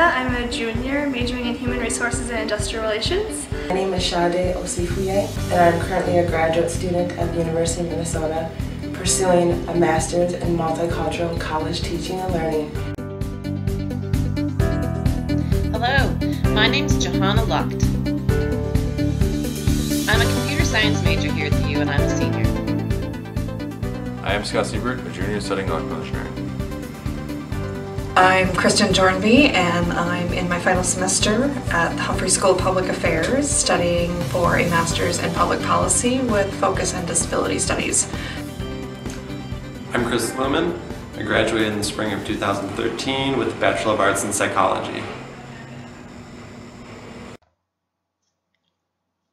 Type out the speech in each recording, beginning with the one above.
I'm a junior majoring in Human Resources and Industrial Relations. My name is Sade Osifuye, and I'm currently a graduate student at the University of Minnesota, pursuing a master's in multicultural college teaching and learning. Hello, my name is Johanna Lucht. I'm a computer science major here at the U, and I'm a senior. I am Scott Siebert, a junior studying electrical engineering. I'm Kristen Jornby, and I'm in my final semester at the Humphrey School of Public Affairs, studying for a master's in public policy with focus on disability studies. I'm Chris Lemon. I graduated in the spring of 2013 with a Bachelor of Arts in Psychology.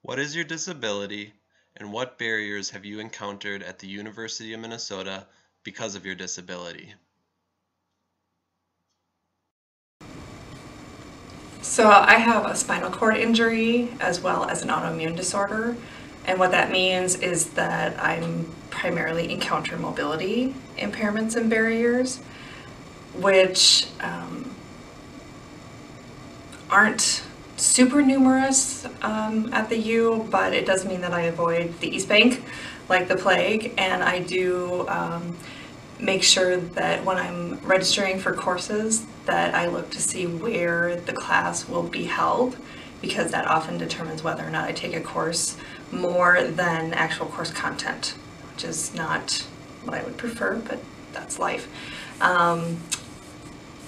What is your disability, and what barriers have you encountered at the University of Minnesota because of your disability? So I have a spinal cord injury as well as an autoimmune disorder, and what that means is that I'm primarily encounter mobility impairments and barriers, which aren't super numerous at the U, but it does mean that I avoid the East Bank like the plague, and I do make sure that when I'm registering for courses that I look to see where the class will be held, because that often determines whether or not I take a course more than actual course content, which is not what I would prefer, but that's life.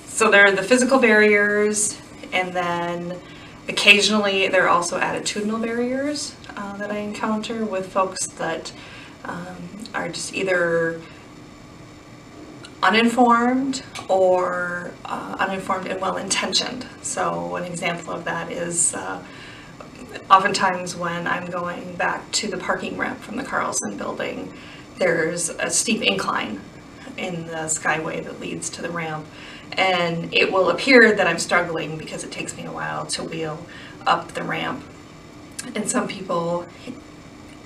So there are the physical barriers, and then occasionally there are also attitudinal barriers that I encounter with folks that are just either uninformed or uninformed and well-intentioned. So an example of that is oftentimes when I'm going back to the parking ramp from the Carlson building, there's a steep incline in the skyway that leads to the ramp, and it will appear that I'm struggling because it takes me a while to wheel up the ramp. And some people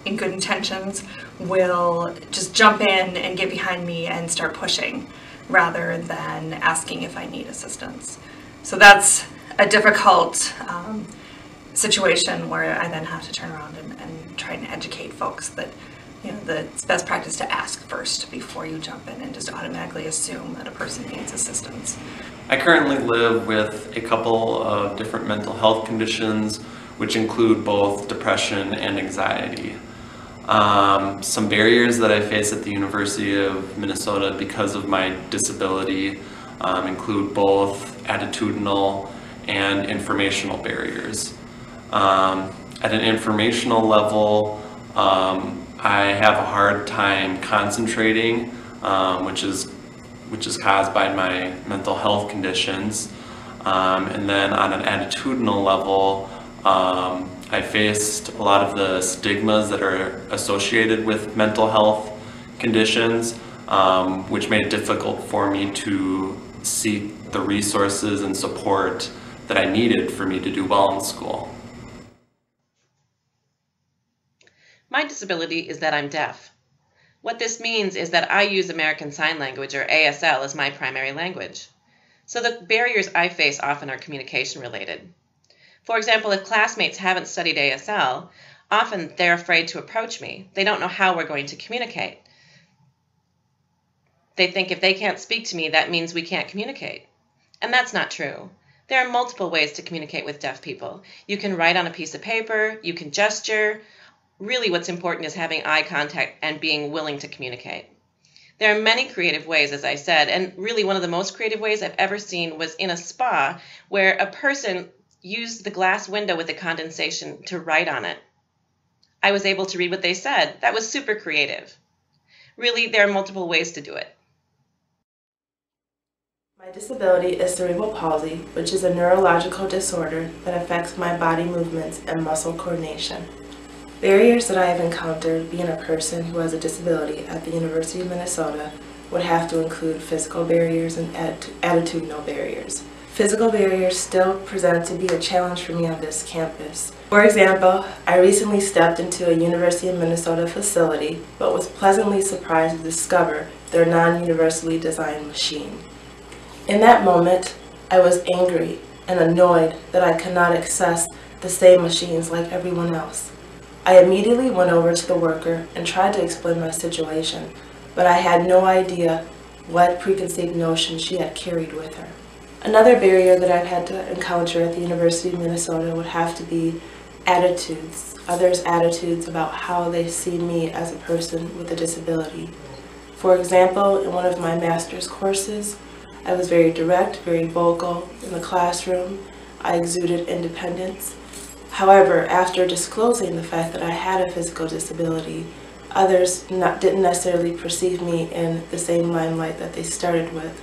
in good intentions will just jump in and get behind me and start pushing rather than asking if I need assistance. So that's a difficult situation where I then have to turn around and try and educate folks that, you know, that it's best practice to ask first before you jump in and just automatically assume that a person needs assistance. I currently live with a couple of different mental health conditions, which include both depression and anxiety. Some barriers that I face at the University of Minnesota because of my disability include both attitudinal and informational barriers. At an informational level, I have a hard time concentrating, which is caused by my mental health conditions. And then on an attitudinal level, I faced a lot of the stigmas that are associated with mental health conditions, which made it difficult for me to seek the resources and support that I needed for me to do well in school. My disability is that I'm deaf. What this means is that I use American Sign Language, or ASL, as my primary language. So the barriers I face often are communication related. For example, if classmates haven't studied ASL, often they're afraid to approach me. They don't know how we're going to communicate. They think if they can't speak to me, that means we can't communicate. And that's not true. There are multiple ways to communicate with deaf people. You can write on a piece of paper, you can gesture. Really, what's important is having eye contact and being willing to communicate. There are many creative ways, as I said, and really one of the most creative ways I've ever seen was in a spa where a person used the glass window with the condensation to write on it. I was able to read what they said. That was super creative. Really, there are multiple ways to do it. My disability is cerebral palsy, which is a neurological disorder that affects my body movements and muscle coordination. Barriers that I have encountered being a person who has a disability at the University of Minnesota would have to include physical barriers and attitudinal barriers. Physical barriers still present to be a challenge for me on this campus. For example, I recently stepped into a University of Minnesota facility, but was pleasantly surprised to discover their non-universally designed machine. In that moment, I was angry and annoyed that I could not access the same machines like everyone else. I immediately went over to the worker and tried to explain my situation, but I had no idea what preconceived notions she had carried with her. Another barrier that I've had to encounter at the University of Minnesota would have to be attitudes, others' attitudes about how they see me as a person with a disability. For example, in one of my master's courses, I was very direct, very vocal in the classroom. I exuded independence. However, after disclosing the fact that I had a physical disability, others didn't necessarily perceive me in the same limelight that they started with.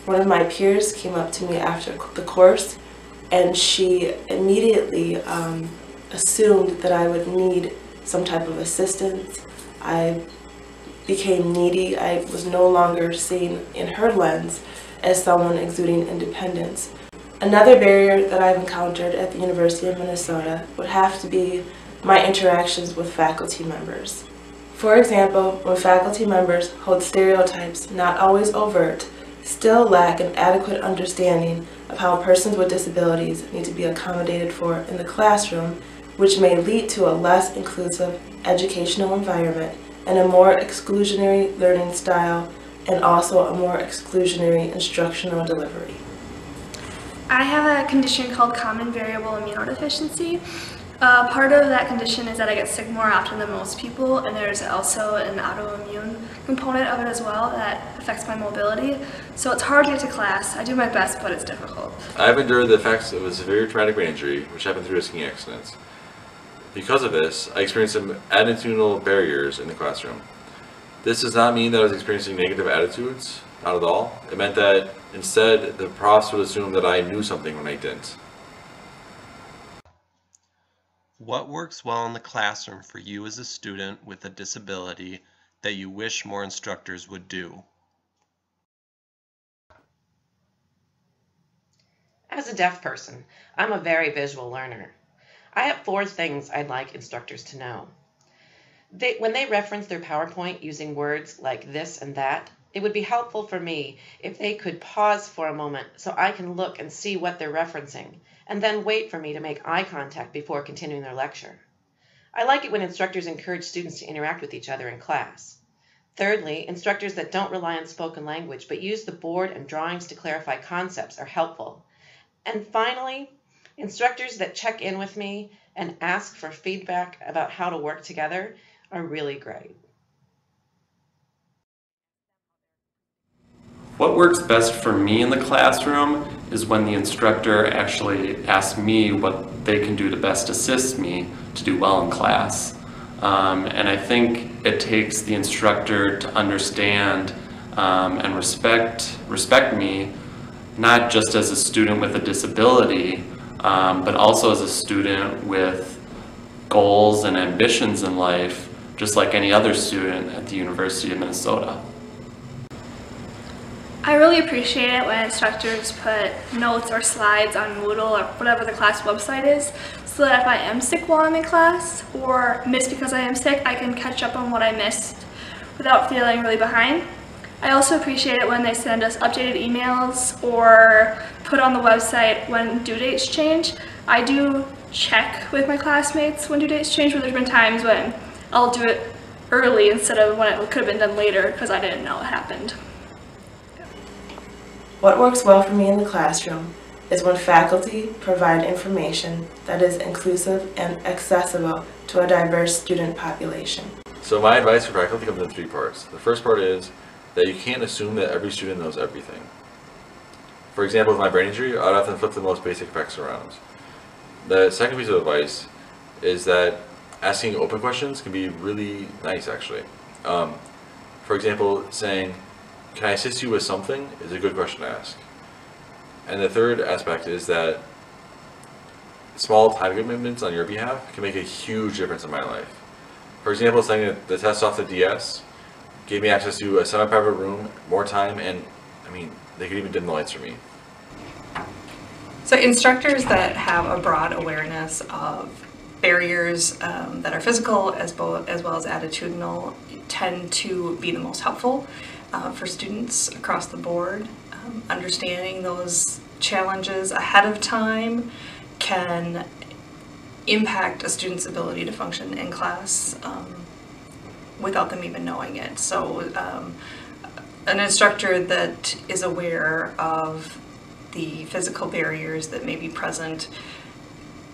One of my peers came up to me after the course, and she immediately assumed that I would need some type of assistance. I became needy. I was no longer seen in her lens as someone exuding independence. Another barrier that I've encountered at the University of Minnesota would have to be my interactions with faculty members. For example, when faculty members hold stereotypes, not always overt, still lack an adequate understanding of how persons with disabilities need to be accommodated for in the classroom, which may lead to a less inclusive educational environment and a more exclusionary learning style, and also a more exclusionary instructional delivery. I have a condition called common variable immunodeficiency. Part of that condition is that I get sick more often than most people, and there's also an autoimmune component of it as well that affects my mobility. So it's hard to get to class. I do my best, but it's difficult. I've endured the effects of a severe traumatic brain injury, which happened through a skiing accident. Because of this, I experienced some attitudinal barriers in the classroom. This does not mean that I was experiencing negative attitudes, not at all. It meant that instead, the profs would assume that I knew something when I didn't. What works well in the classroom for you as a student with a disability that you wish more instructors would do? As a deaf person, I'm a very visual learner. I have 4 things I'd like instructors to know. When they reference their PowerPoint using words like this and that, it would be helpful for me if they could pause for a moment so I can look and see what they're referencing, and then wait for me to make eye contact before continuing their lecture. I like it when instructors encourage students to interact with each other in class. Thirdly, instructors that don't rely on spoken language but use the board and drawings to clarify concepts are helpful. And finally, instructors that check in with me and ask for feedback about how to work together are really great. What works best for me in the classroom is when the instructor actually asks me what they can do to best assist me to do well in class. And I think it takes the instructor to understand and respect me, not just as a student with a disability, but also as a student with goals and ambitions in life, just like any other student at the University of Minnesota. I really appreciate it when instructors put notes or slides on Moodle or whatever the class website is, so that if I am sick while I'm in class or miss because I am sick, I can catch up on what I missed without feeling really behind. I also appreciate it when they send us updated emails or put on the website when due dates change. I do check with my classmates when due dates change, but there's been times when I'll do it early instead of when it could have been done later because I didn't know it happened. What works well for me in the classroom is when faculty provide information that is inclusive and accessible to a diverse student population. So my advice for faculty comes in 3 parts. The first part is that you can't assume that every student knows everything. For example, with my brain injury, I'd often flip the most basic facts around. The second piece of advice is that asking open questions can be really nice, actually. For example, saying, "Can I assist you with something?" is a good question to ask. And the third aspect is that small time commitments on your behalf can make a huge difference in my life. For example, sending the test off the DS gave me access to a semi-private room, more time, and they could even dim the lights for me. So instructors that have a broad awareness of barriers that are physical as well as attitudinal tend to be the most helpful for students across the board. Understanding those challenges ahead of time can impact a student's ability to function in class without them even knowing it. So an instructor that is aware of the physical barriers that may be present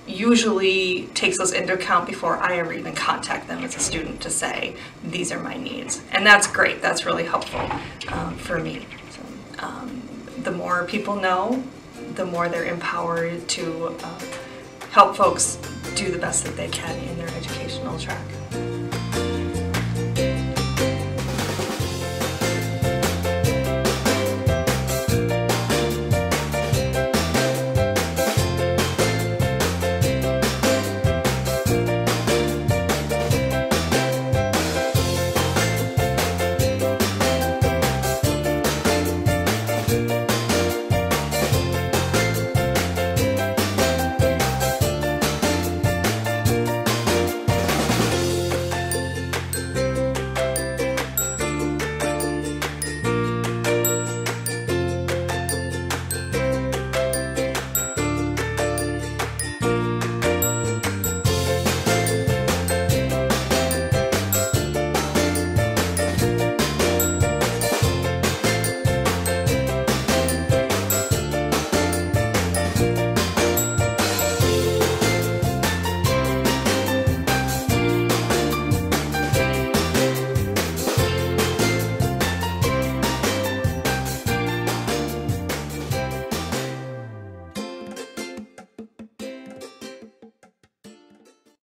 usually takes those into account before I ever even contact them as a student to say, these are my needs. And that's great, that's really helpful for me. So, the more people know, the more they're empowered to help folks do the best that they can in their educational track.